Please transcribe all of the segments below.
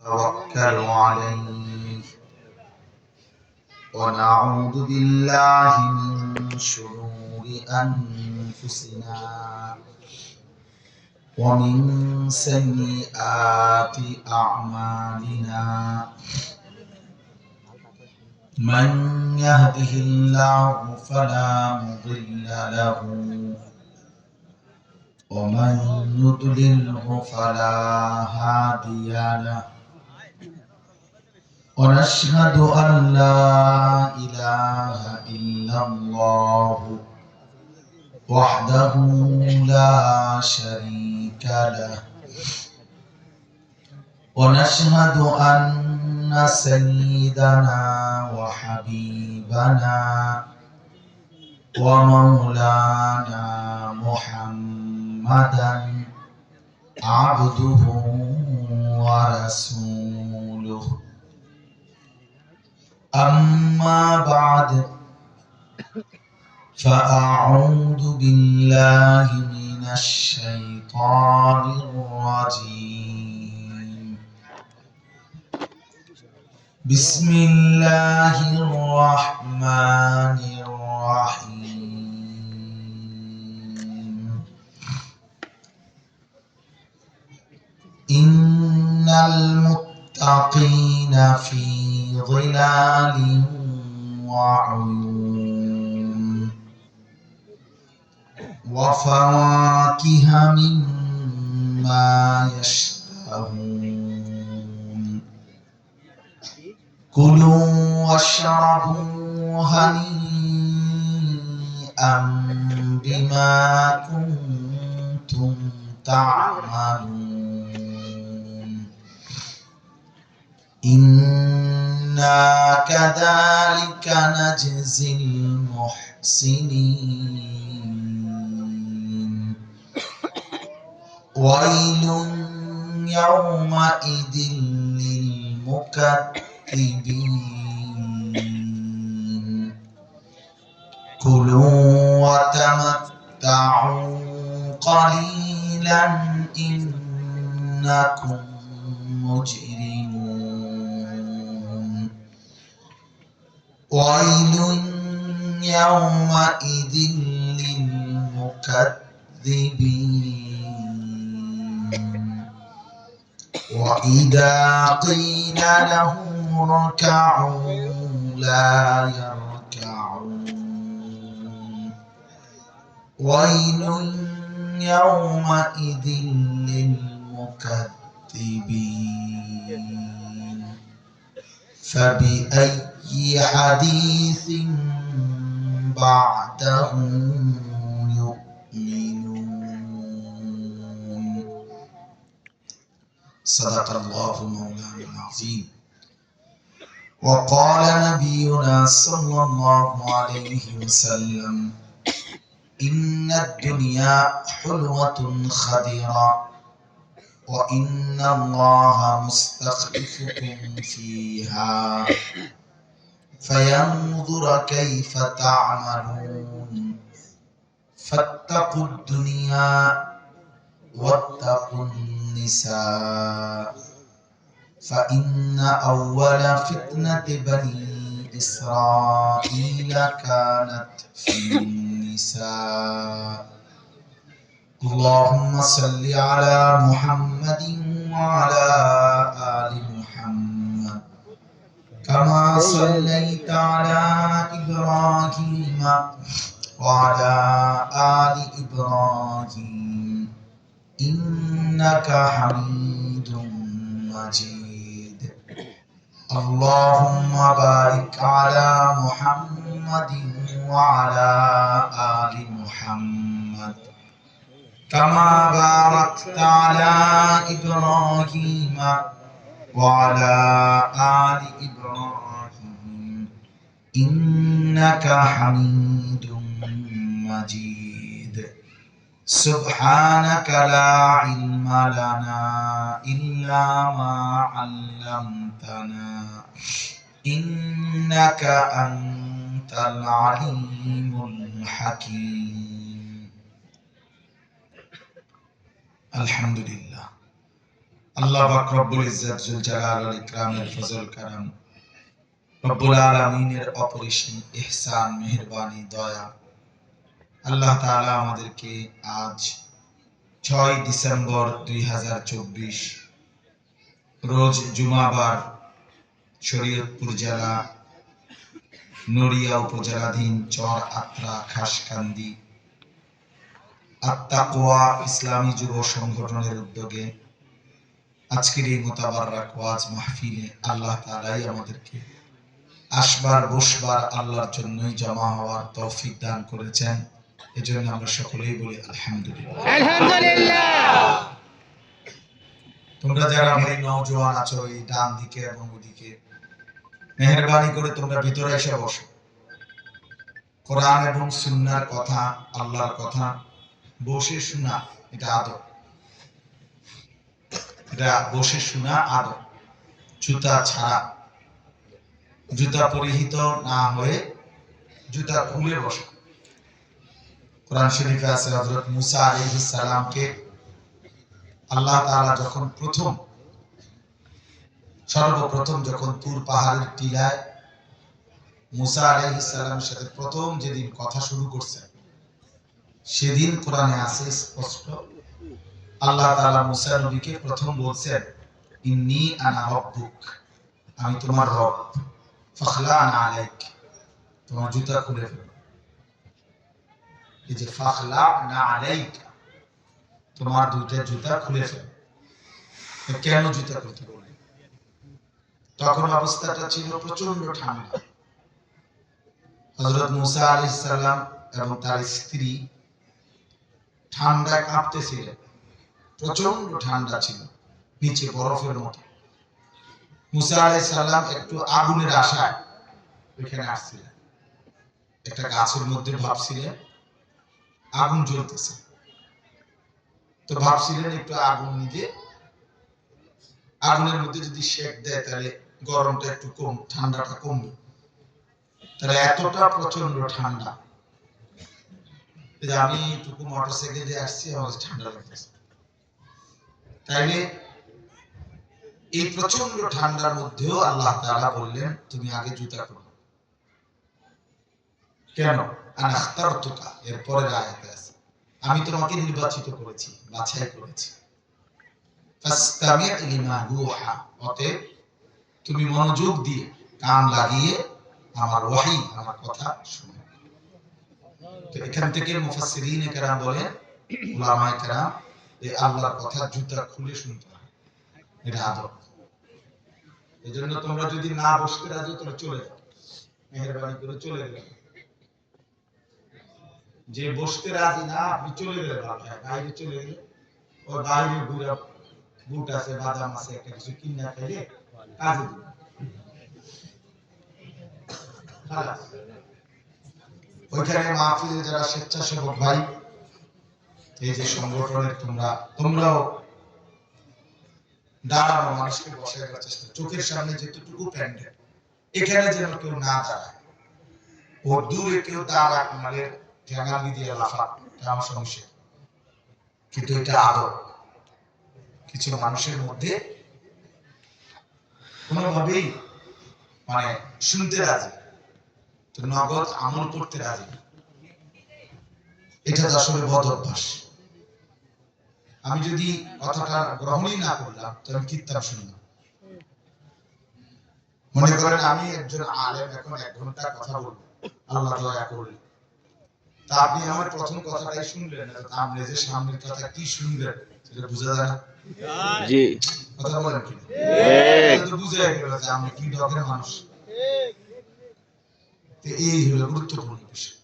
توكل عليه ونعوذ بالله من شرور أنفسنا ومن سيئات أعمالنا من يهده الله فلا مضل له ومن يضلله فلا هادي له ونشهد أن لا إله إلا الله وحده لا شريك له ونشهد أن سيدنا وحبيبنا ومولانا محمدا عبده ورسوله أما بعد فأعوذ بالله من الشيطان الرجيم بسم الله الرحمن الرحيم إن المتقين في ظلال وعيون وفواكه مما يشتهون كلوا واشربوا هنيئا بما كنتم تعملون إنا كذلك نجزي المحسنين ويل يومئذ للمكذبين كلوا وتمتعوا قليلا إنكم مجرمون ويل يومئذ للمكذبين وإذا قيل لهم اركعوا لا يركعون ويل يومئذ للمكذبين فبأي حديث بعده يؤمنون صدق الله مولانا العظيم وقال نبينا صلى الله عليه وسلم إن الدنيا حلوة خضرة وإن الله مستخلفكم فيها فينظر كيف تعملون فاتقوا الدنيا واتقوا النساء فإن أول فتنة بني إسرائيل كانت في النساء اللهم صل على محمد وعلى آل محمد كما صليت على إبراهيم وعلى آل إبراهيم إنك حميد مجيد اللهم بارك على محمد وعلى آل محمد كما باركت على إبراهيم وعلى آل إبراهيم إنك حميد مجيد سبحانك لا علم لنا إلا ما علمتنا إنك أنت العليم الحكيم الحمد لله আল্লাহ পাক রব্বুল ইজ্জত জুল জালাল ওয়াল ইকরামের ফজল কারাম, রব্বুল আলামিনের অপরিসীম ইহসান, মেহেরবানি, দয়া, আল্লাহ তাআলা আমাদেরকে আজ 6 ডিসেম্বর 2024 রোজ জুমাবার শরীয়তপুর জেলা নড়িয়া উপজেলাধীন চর আত্রা খাসকান্দি আত-তাকওয়া ইসলামী যুব সংগঠনের উদ্যোগে আজকের এই মুতাবাররাক ওয়াজ মাহফিলে আল্লাহ তাআলাই আমাদেরকে আসবার বসবার আল্লাহর জন্যই জমা হওয়ার তৌফিক দান করেছেন। এজন্য আমরা সকলেই বলি আলহামদুলিল্লাহ। আলহামদুলিল্লাহ। তোমরা যারা ভাই নওজোয়ান আছো এই ডান দিকে এবং ওদিকে, মেহেরবানি করে তোমরা ভিতরে এসে বসো। কোরআন এবং সুন্নাহর কথা, আল্লাহর কথা বসে শোনা এটা আদব, এটা বসে শোনা আদব। জুতা ছাড়া, জুতা পরিহিত না হয়ে জুতা খুলে বসা। কোরআন শরীফে আছে হযরত মুসা আলাইহিস সালামকে আল্লাহ তাআলা যখন সর্বপ্রথম যখন তুর পাহাড়ের টিলায় মুসা আলাইহিস সালামের সাথে প্রথম যেদিন কথা শুরু করছেন, সেদিন কোরআনে আছে স্পষ্ট আল্লাহ তাআলা মুসা নবীকে প্রথম বলছেন ইন্নী আনা রাব্বুক, আমি তোমার রব, ফাখলা'না আলাইক, তোমার জুতা খুলে ফেলো। এই যে ফাখলা'না আলাইক, তোমার দুইটা জুতা খুলে ফেলো। কেন জুতা খুলতে বললেন? তখন অবস্থাটা ছিল প্রচন্ড ঠান্ডা। হযরত মুসা আলাইহিস সালাম এবং তার স্ত্রী ঠান্ডায় কাঁপতেছিলেন, প্রচন্ড ঠান্ডা ছিল, নিচে বরফের মতো। মুসা আলাইহিস সালাম একটু আগুনের আশায় ওখানে আসছিলেন, একটা গাছের মধ্যে ভাবছিলেন আগুন জ্বলতেছে, তো ভাবছিলেন একটু আগুন নিয়ে আগুনের মধ্যে যদি শেক দেয় তাহলে গরমটা একটু কম, ঠান্ডাটা কমবে। তাহলে এতটা প্রচন্ড ঠান্ডা, আমি টুকু মোটরসাইকেল দিয়ে আসছি, আমার ঠান্ডা লাগতেছে। তাইলে এই প্রচন্ড ঠান্ডার মধ্যেও আল্লাহ তাআলা বললেন তুমি আগে জুতা পরো। কেন? আনা আখতারতুকা, এর পরের আয়াতে আছে আমি তোমাকে নির্বাচিত করেছি, বাছাই করেছি। ফাসতামি' লিমা ইউহা, অতএব তুমি মনোযোগ দিয়ে কান লাগিয়ে আমার ওহী, আমার কথা শুনো। তো এখান থেকে মুফাসসিরিনে কেরাম বলেন, উলামায়ে কেরাম, এই আল্লাহর কথা জুতা খুলে শুনতে হয়, এটা আদব। এজন্য তোমরা যদি না বসতে রাজি তাহলে চলে যাও, মেহেরবানি করে চলে যাও। যে বসতে রাজি না আপনি চলে গেলে ভালো হয়, বাইরে চলে গেলে ওই বাইরে ঘুরে বুট আছে, বাদাম আছে, একটা কিছু কিনা খাইলে কাজে দিবে। ওইখানে মাহফিলে যারা স্বেচ্ছাসেবক ভাই, এই যে সংগঠনের তোমরাও দাঁড়ানো মানুষকে বসানোর চেষ্টা, চোখের সামনে যেটুকু প্যান্ডেল, এখানে যেন কেউ না দাঁড়ায়, ও দূরে কেউ দাঁড়াক, মানে ঠ্যাঙালি দিয়ে লাফাক, এটা আমার সমস্যা। কিন্তু এটা আদব। কিছু মানুষের মধ্যে কোনোভাবেই মানে শুনতে রাজি, তো নগদ আমল করতে রাজি, এটা আসলে বদ অভ্যাস। আমি যদি কথাটা গ্রহণই না করলাম তো আমি কিতাব শুনলাম। মনে করেন আমি একজন আলেম, এখন 1 ঘন্টা কথা বলবো, আল্লাহ দয়া করলেন, তা আপনি আমার প্রথম কথাটাই শুনলেন, আপনি যে সামনের কথা কি শুনবেন সেটা বোঝা যায় না। জি, কথা বলেন কি? তো বুঝে গেল যে আমি কি ধরনের মানুষ। এই হলো গুরুত্বপূর্ণ বিষয়।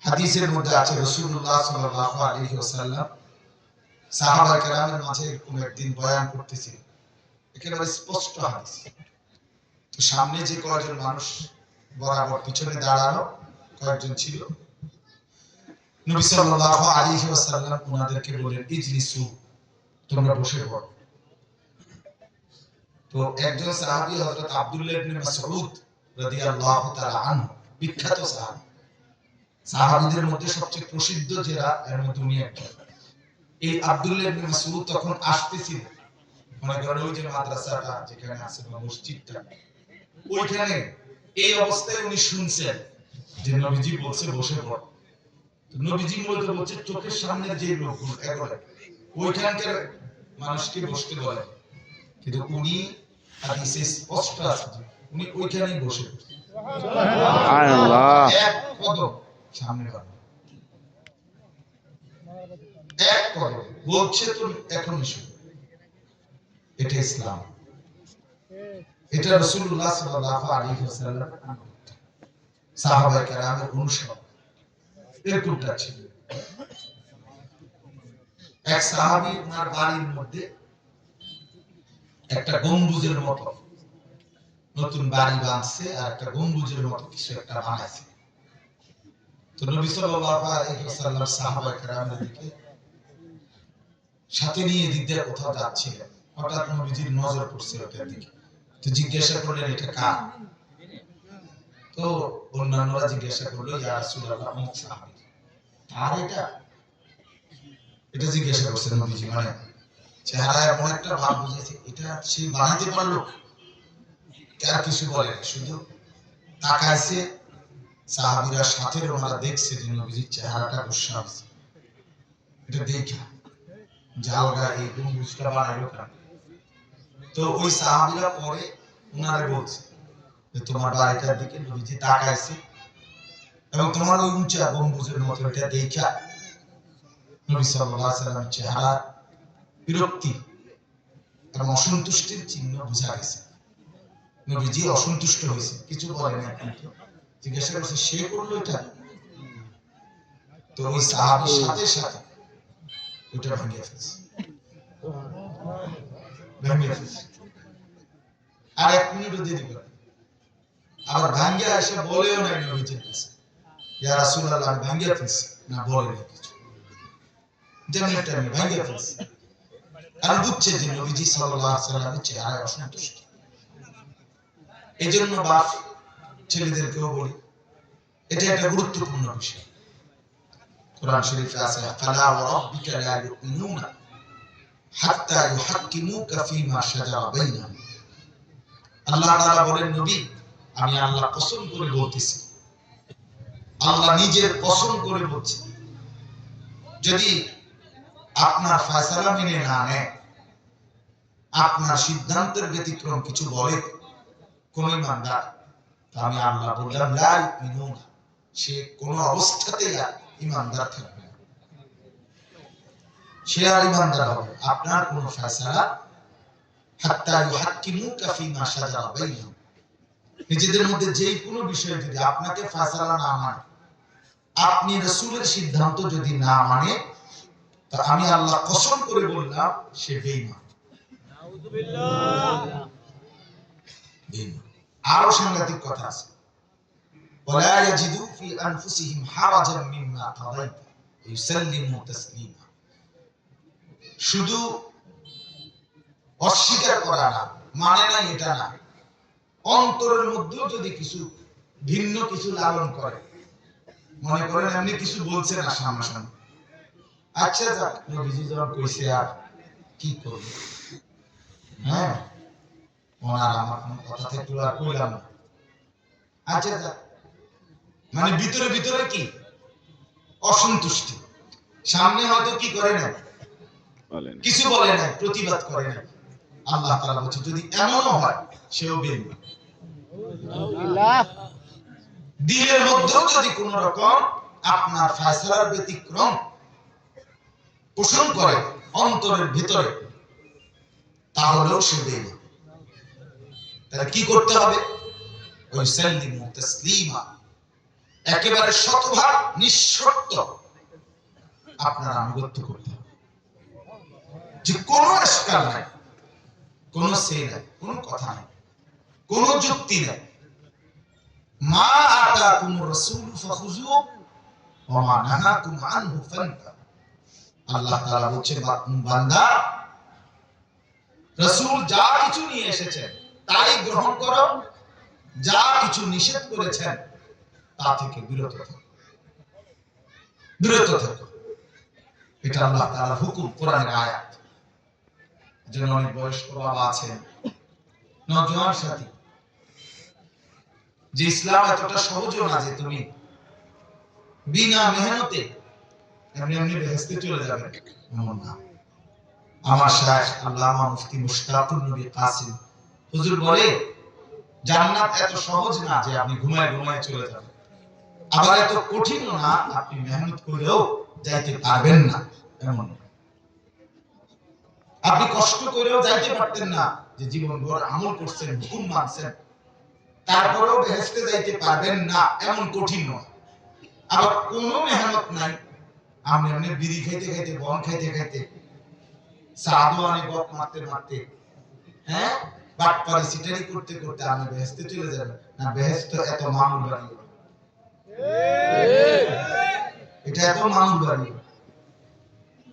হাদিসের মধ্যে আছে রাসূলুল্লাহ সাল্লাল্লাহু আলাইহি ওয়াসাল্লাম সাহাবা কেরামের মাঝে এরকম একদিন বয়ান করতেছিলেন, একেবারে স্পষ্ট হাদিস। তো সামনে যে কয়েকজন মানুষ বরাবর পিছনে দাঁড়ানো কয়েকজন ছিল, নবী সাল্লাল্লাহু আলাইহি ওয়াসাল্লাম ওনাদেরকে বলেন ইজলিসু, তোমরা বসে পড়ো। তো একজন সাহাবী হযরত আব্দুল্লাহ ইবনে মাসউদ রাদিয়াল্লাহু তাআলা আনহু, বিখ্যাত সাহাবী, সাহাবীদের মধ্যে সবচেয়ে প্রসিদ্ধ যারা এর মধ্যে উনি একজন। এই আব্দুল্লাহ ইবনে মাসউদ তখন আসতেছিল, মনে করেন ওই যে মাদ্রাসাটা যেখানে আছে বা মসজিদটা, ওইখানে এই অবস্থায় উনি শুনছেন যে নবীজি বলছে বসে পড়। তো নবীজি মূলত বলছে চোখের সামনে যে লোকগুলো এগুলো ওইখানকার মানুষকে বসতে বলে, কিন্তু উনি হাদিসে স্পষ্ট আছে যে উনি ওইখানেই বসে পড়ছেন। সুবহানাল্লাহ। এক কদম সামনে বাড়ানো, এক কদম বলছে তো এখনই শুনো। এটা ইসলাম, এটা রাসূলুল্লাহ সাল্লাল্লাহু আলাইহি ওয়াসাল্লাম সাহাবায়ে কেরামের অনুসরণ এরকমটা ছিল। এক সাহাবী ওনার বাড়ির মধ্যে একটা গম্বুজের মতো নতুন বাড়ি বানাচ্ছে, আর একটা গম্বুজের মতো কিছু একটা বানাইছে। তো নবী সাল্লাল্লাহু আলাইহি ওয়াসাল্লাম সাহাবায়ে কেরামের দিকে সাথে নিয়ে দিক দিয়ে কোথাও যাচ্ছিলেন, হঠাৎ নবীজির নজর পড়ছে ওটার দিকে। তো জিজ্ঞাসা করলেন এটা কার? তো অন্যান্যরা জিজ্ঞাসা করলো ইয়া রাসূলুল্লাহ অমুক সাহাবী। আর এটা জিজ্ঞাসা করছেন নবীজি, মানে চেহারায় এমন একটা ভাব বুঝেছে এটা সে বানাইতে পারলো, আর কিছু বলেন, শুধু তাকাইছে। সাহাবীরা সাথে ওনারা দেখছে যে নবীজির চেহারাটা গুসা হয়েছে, এটা দেখা জালগা এই গম্বুজটা বানাইলো কেন? তো ওই সাহাবীরা পরে ওনারে বলছে যে তোমার বাড়িটার দিকে নবীজি তাকাইছে এবং তোমার ওই উঁচা গম্বুজের মতো এটা দেখা নবী সাল্লাল্লাহু আলাইহি ওয়াসাল্লামের চেহারা বিরক্তি এবং অসন্তুষ্টির চিহ্ন বোঝা গেছে। নবীজি অসন্তুষ্ট হয়েছে, কিছু বলে না, কিন্তু জিজ্ঞাসা করছে সে করলো এটা। তো ওই সাহাবীর সাথে সাথে ওটা ভেঙে ফেলছে, ভেঙে ফেলছে। আর 1 মিনিটও দেরি করে আবার ভাঙ্গিয়া এসে বলেও নাই নবীজির কাছে ইয়া রাসূলুল্লাহ আমি ভাঙ্গিয়া ফেলছি, না বলে না কিছু, যেমন একটা আমি ভাঙ্গিয়া ফেলছি। কারণ বুঝছে যে নবীজি সাল্লাল্লাহু আলাইহি ওয়াসাল্লামের চেহারায় অসন্তুষ্ট। এই জন্য বাপ ছেলেদেরকেও বলি এটা একটা গুরুত্বপূর্ণ বিষয়। কোরআন শরীফে আছে ফালা ওয়া রাব্বিকা লা ইউমিনুনা হাত্তা ইউহাক্কিমুকা ফীমা শাজারা বাইনাহুম। আল্লাহ তাআলা বলেন নবী আমি আল্লাহ কসম করে বলতেছি, আল্লাহ নিজের কসম করে বলছে, যদি আপনার ফয়সালা মেনে না নেয়, আপনার সিদ্ধান্তের ব্যতিক্রম কিছু বলে কোন ইমানদার, আমি আল্লাহ বললাম লা ইউমিনুন, সে কোন অবস্থাতেই ইমানদার থাকবে না, সে আর ইমানদার হবে আপনার কোন ফয়সালা হাত্তা ইউহাক্কিমুকা ফীমা শাজারা বাইনাহুম, নিজেদের মধ্যে যেই কোনো বিষয়ে যদি আপনাকে ফয়সালা না মানে, আপনি রাসূলের সিদ্ধান্ত যদি না মানে, তা আমি আল্লাহ কসম করে বললাম সে বেঈমান। নাউযুবিল্লাহ। বেঈমান। আরো সাংঘাতিক কথা আছে, ওয়ালা ইয়াজিদু ফি আনফুসিহিম হারাজাম মিম্মা কাদাইতা ইউসাল্লিমু তাসলিমা। শুধু অস্বীকার করা না, মানে না এটা না, অন্তরের মধ্যেও যদি কিছু ভিন্ন কিছু লালন করে, মনে করেন এমনি কিছু বলছে না সামনাসামনি, আচ্ছা যাক নবীজি যখন কইছে আর কি করব, হ্যাঁ ওনার আমার কোনো কথা থেকে আর কইলাম না, আচ্ছা যাক, মানে ভিতরে ভিতরে কি অসন্তুষ্টি, সামনে হয়তো কি করে না কিছু বলে না, প্রতিবাদ করে না। আল্লাহ তাআলা বলছে যদি এমনও হয় সেও বেঈমান। দিলের মধ্যেও যদি কোন রকম আপনার ফয়সালার ব্যতিক্রম পোষণ করে অন্তরের ভিতরে, তাহলেও সে বেঈমান। তাহলে কি করতে হবে? ওয়াসাল্লিমু তাসলিমা, একেবারে শতভাগ নিঃশর্ত আপনার আনুগত্য করতে হবে, যে কোনো ইশকাল নাই, কোনো সে নাই, কোনো কথা নাই, কোনো যুক্তি নাই। মা আতাকুমুর রাসূলু ফাখুযুহু ওয়া মা নাহাকুম আনহু ফান্তাহু। আল্লাহ তাআলা বলছেন বান্দা রাসূল যা কিছু নিয়ে এসেছেন তাই গ্রহণ করো, যা কিছু নিষেধ করেছেন তা থেকে বিরত থাকো, বিরত থাকো। এটা আল্লাহ তাআলার হুকুম, কোরআনের আয়াত। যেন অনেক বয়স্ক বাবা আছেন, নওজোয়ান সাথী, যে ইসলাম এতটা সহজ না যে তুমি বিনা মেহনতে এমনি এমনি বেহেশতে চলে যাবে, এমন না। আমার শায়খ আল্লামা মুফতি মুশতাকুর নবী কাসিম হুজুর বলে, জান্নাত এত সহজ না যে আপনি ঘুমায় ঘুমায় চলে যাবেন, আবার এত কঠিন না আপনি মেহনত করেও যাইতে পারবেন না, এমন। আপনি কষ্ট করেও যাইতে পারতেন না, যে জীবনভর আমল করছেন, হুকুম মানছেন, তারপরেও বেহেশতে যাইতে পারবেন না, এমন কঠিন নয়। আবার কোনো মেহনত নাই, আপনি এমনি বিড়ি খাইতে খাইতে, বন খাইতে খাইতে, সাধুয়ানি গপ মারতে মারতে, হ্যাঁ, বাটপারি সিটারি করতে করতে আপনি বেহেশতে চলে যাবেন না। বেহেশত এত মামুল বাড়ি, এটা এত মামুল বাড়ি।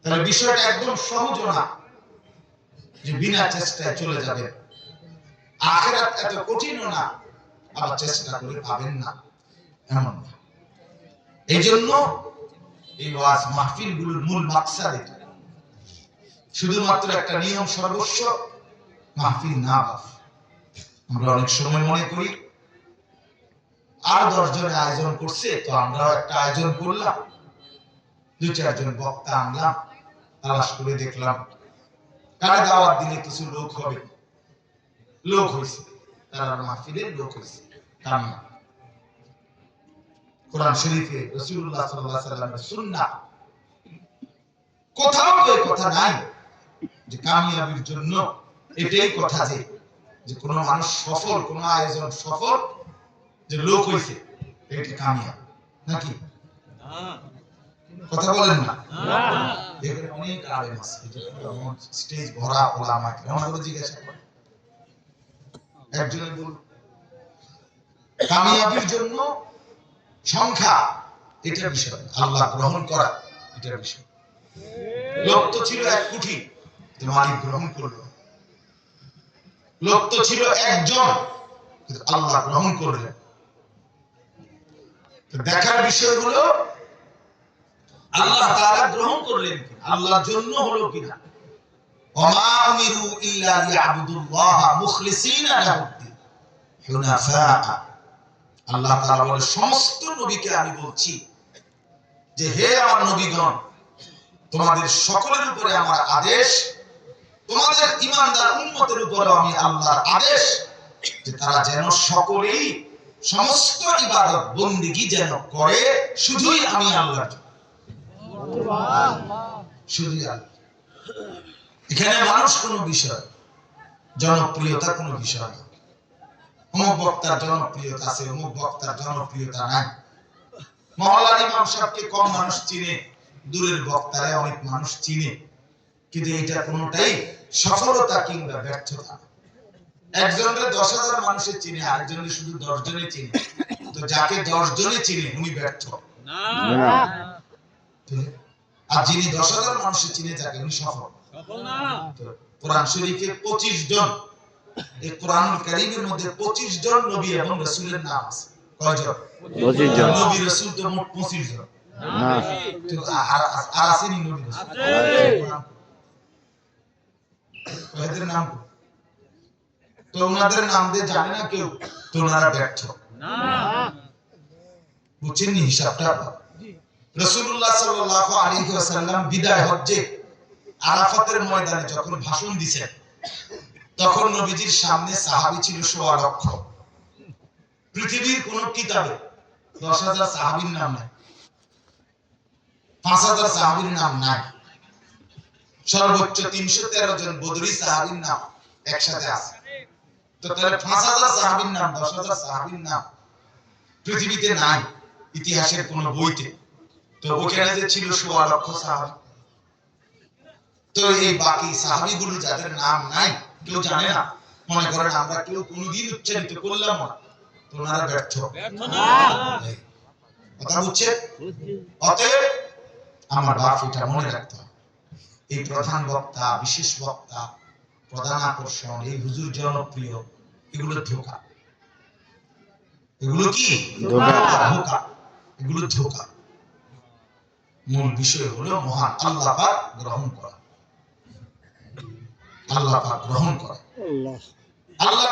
তাহলে বিষয়টা একদম সহজ না যে বিনা চেষ্টায় চলে যাবেন। আখিরাত এত কঠিন না আবার চেষ্টা করে পাবেন না, এমন না। এই জন্য এই ওয়াজ মাহফিল গুলোর মূল মাকসাদ এটা। শুধুমাত্র একটা নিয়ম সর্বস্ব মাহফিল না। আমরা অনেক সময় মনে করি আর 10 জনের আয়োজন করছে, তো আমরাও একটা আয়োজন করলাম, 2-4 জন বক্তা আনলাম, তালাশ করে দেখলাম কারে দাওয়াত দিলে কিছু লোক হবে, লোক হয়েছে, তারা মাহফিলের লোক হয়েছে, কামিয়াব। কোরআন শরীফে রাসূলুল্লাহ সাল্লাল্লাহু আলাইহি ওয়াসাল্লামের সুন্নাহ কোথাও এই কথা নাই যে কামিয়াবির জন্য এটাই কথা যে কোন মানুষ সফল, কোন আয়োজন সফল, যে লোক হইছে এটা কামিয়াব নাকি? কথা বলেন না। এখানে অনেক আলেম আছে, স্টেজ ভরা ওলামা, আমাদের জিজ্ঞাসা করে একজনের বল কামিয়াবির জন্য সংখ্যা এটা বিষয়, আল্লাহ গ্রহণ করা এটা বিষয়। লোক তো ছিল 1 কোটি, কিন্তু মালিক গ্রহণ করলো। লোক তো ছিল 1 জন, কিন্তু আল্লাহ গ্রহণ করলেন। তো দেখার বিষয় হলো আল্লাহ তাআলা গ্রহণ করলেন, আল্লাহর জন্য হলো কিনা। ওমা উমিরু ইল্লা লিয়াবুদুল্লাহ মুখলিসিনা লাহুদ্দিন হুনাফা। আল্লাহ তাআলা বলে, সমস্ত নবীকে আমি বলছি যে হে আমার নবীগণ, তোমাদের সকলের উপরে আমার আদেশ, তোমাদের ঈমানদার উম্মতের উপরে আমি আল্লাহর আদেশ যে তারা যেন সকলেই সমস্ত ইবাদত বন্দেগী যেন করে শুধুই আমি আল্লাহর জন্য। শুধুই আল্লাহ। এখানে মানুষ কোনো বিষয়, জনপ্রিয়তা কোনো বিষয় না। অমুক বক্তার জনপ্রিয়তা আছে, অমুক বক্তার জনপ্রিয়তা নাই। মহল্লার ইমাম সাহেবকে কম মানুষ চিনে, দূরের বক্তারে অনেক মানুষ চিনে, কিন্তু এটা কোনোটাই সফলতা কিংবা ব্যর্থতা। একজনের 10,000 মানুষের চিনে, আরেকজনের শুধু 10 জনে চিনে, তো যাকে 10 জনে চিনে উনি ব্যর্থ না। আর যিনি 10,000 মানুষের চিনে যাকে উনি সফল না। কোরআন শরীফে 25 জন, এই কোরআনুল কারীমের মধ্যে 25 জন নবী এবং রাসূলের নাম আছে। কয়জন? 25 জন। নবী রাসূল তো মোট 25 জন না, তো আর আসেনি নবী রাসূল আছে। এদের নাম তো ওনাদের নাম দিয়ে জানে না কেউ, তো ওনারা ব্যর্থ না। বুঝছেন হিসাবটা? রাসূলুল্লাহ সাল্লাল্লাহু আলাইহি ওয়াসাল্লাম বিদায় হজ্জে আরাফাতের ময়দানে যখন ভাষণ দিয়েছেন, তখন নবীজির সামনে সাহাবী ছিল 1.25 লক্ষ। পৃথিবীর কোন কিতাবে 10,000 সাহাবীর নাম নাই, 5,000 সাহাবীর নাম নাই, সর্বোচ্চ 313 জন বদরি সাহাবীর নাম একসাথে আছে। তো তাহলে 5,000 সাহাবীর নাম, 10,000 সাহাবীর নাম পৃথিবীতে নাই ইতিহাসের কোন বইতে। তো ওখানে যে ছিল 1.25 লক্ষ সাহাবী, তো এই বাকি সাহাবীগুলো যাদের নাম নাই, কেউ জানে না, মনে করেন আমরা কেউ কোনদিন উচ্চারিত করলাম না, তো ওনারা ব্যর্থ না। কথা বুঝছেন? অতএব আমার বাপ এটা মনে রাখতে হবে, এই প্রধান বক্তা, বিশেষ বক্তা, প্রধান আকর্ষণ, এই হুজুর জনপ্রিয়, এগুলো ধোঁকা। এগুলো কি ধোঁকা? এগুলো ধোঁকা। মূল বিষয় হলো মহান আল্লাহ পাক গ্রহণ করা। আল্লাহ পাক গ্রহণ করে। আল্লাহ